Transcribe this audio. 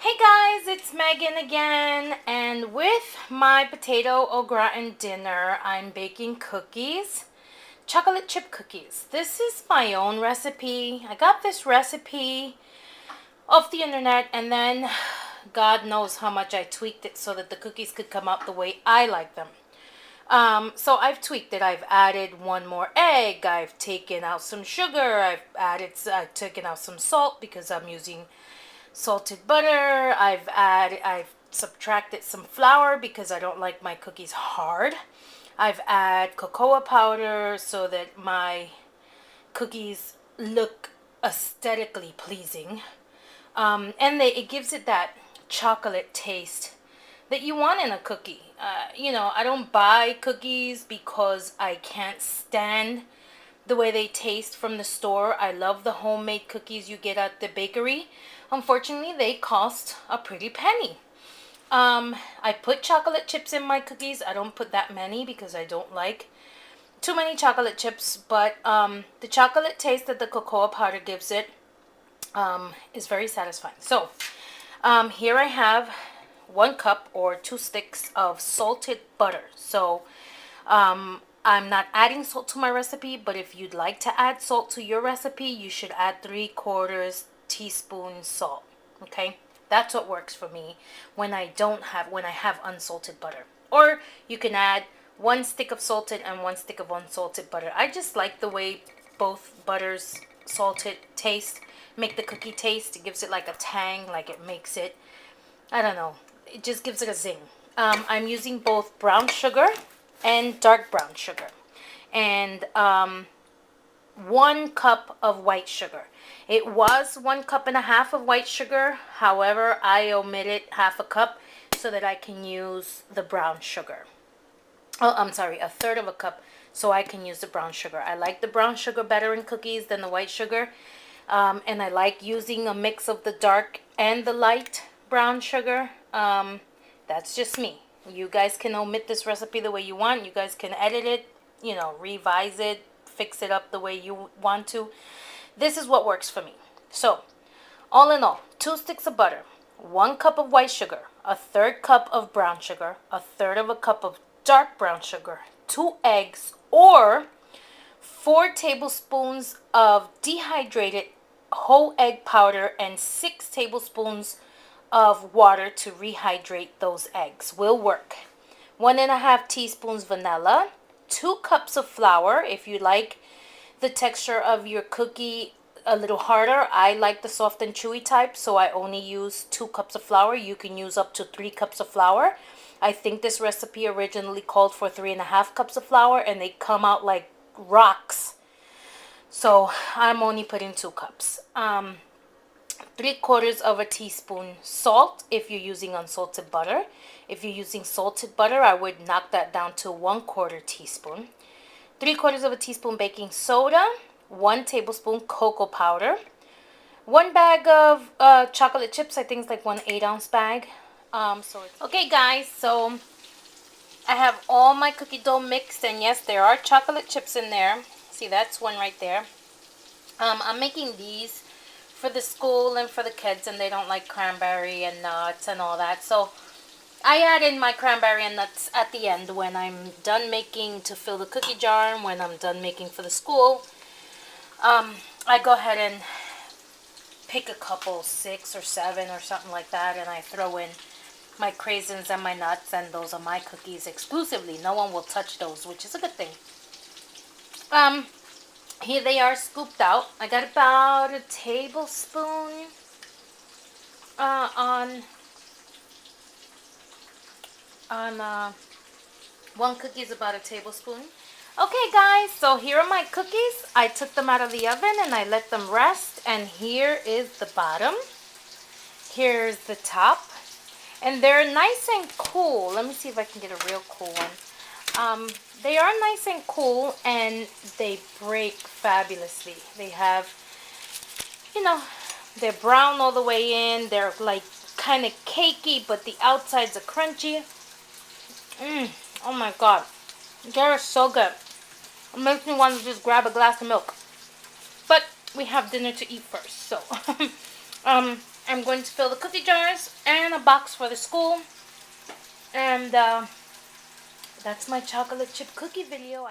Hey guys, it's Megan again, and with my potato au gratin dinner, I'm baking cookies, chocolate chip cookies. This is my own recipe. I got this recipe off the internet, and then God knows how much I tweaked it so that the cookies could come out the way I like them. So I've tweaked it. I've added one more egg. I've taken out some sugar. I've taken out some salt because I'm using salted butter. I've subtracted some flour because I don't like my cookies hard. I've added cocoa powder so that my cookies look aesthetically pleasing. It gives it that chocolate taste that you want in a cookie. I don't buy cookies because I can't stand the way they taste from the store. I love the homemade cookies you get at the bakery. Unfortunately, they cost a pretty penny. I put chocolate chips in my cookies. I don't put that many because I don't like too many chocolate chips, but the chocolate taste that the cocoa powder gives it is very satisfying. So here I have 1 cup or 2 sticks of salted butter. So I'm not adding salt to my recipe, but if you'd like to add salt to your recipe, you should add 3/4 teaspoon salt. Okay, that's what works for me when I have unsalted butter. Or you can add 1 stick of salted and 1 stick of unsalted butter. I just like the way both butters salted taste, make the cookie taste. It gives it like a tang, like it makes it, I don't know, it just gives it a zing. I'm using both brown sugar and dark brown sugar, and 1 cup of white sugar. It was 1.5 cups of white sugar. However, I omitted half a cup so that I can use the brown sugar. Oh, I'm sorry, 1/3 of a cup so I can use the brown sugar. I like the brown sugar better in cookies than the white sugar. And I like using a mix of the dark and the light brown sugar. That's just me. You guys can omit this recipe the way you want. You guys can edit it, revise it, fix it up the way you want to. This is what works for me. So, all in all, 2 sticks of butter, 1 cup of white sugar, 1/3 cup of brown sugar, 1/3 of a cup of dark brown sugar, 2 eggs, or 4 tablespoons of dehydrated whole egg powder, and 6 tablespoons of water to rehydrate those eggs will work. 1.5 teaspoons vanilla, 2 cups of flour. If you like the texture of your cookie a little harder, I like the soft and chewy type, so I only use 2 cups of flour. You can use up to 3 cups of flour. I think this recipe originally called for 3.5 cups of flour, and they come out like rocks. So I'm only putting 2 cups. 3/4 of a teaspoon salt if you're using unsalted butter. If you're using salted butter, I would knock that down to 1/4 teaspoon. 3/4 of a teaspoon baking soda. 1 tablespoon cocoa powder. 1 bag of chocolate chips. I think it's like 1 8-ounce bag. Okay, guys. So I have all my cookie dough mixed, and yes, there are chocolate chips in there. See, that's one right there. I'm making these for the school and for the kids, and they don't like cranberry and nuts and all that. So I add in my cranberry and nuts at the end when I'm done making to fill the cookie jar, and when I'm done making for the school. I go ahead and pick a couple, 6 or 7 or something like that, and I throw in my craisins and my nuts, and those are my cookies exclusively. No one will touch those, which is a good thing. Here they are scooped out. I got about a tablespoon on one cookie is about a tablespoon. Okay, guys, so here are my cookies. I took them out of the oven and I let them rest, and here is the bottom. Here's the top, and they're nice and cool. Let me see if I can get a real cool one. They are nice and cool, and they break fabulously. They have, they're brown all the way in. They're like kind of cakey, but the outsides are crunchy. Oh my god. They're so good. It makes me want to just grab a glass of milk. But we have dinner to eat first, so. I'm going to fill the cookie jars and a box for the school. And that's my chocolate chip cookie video.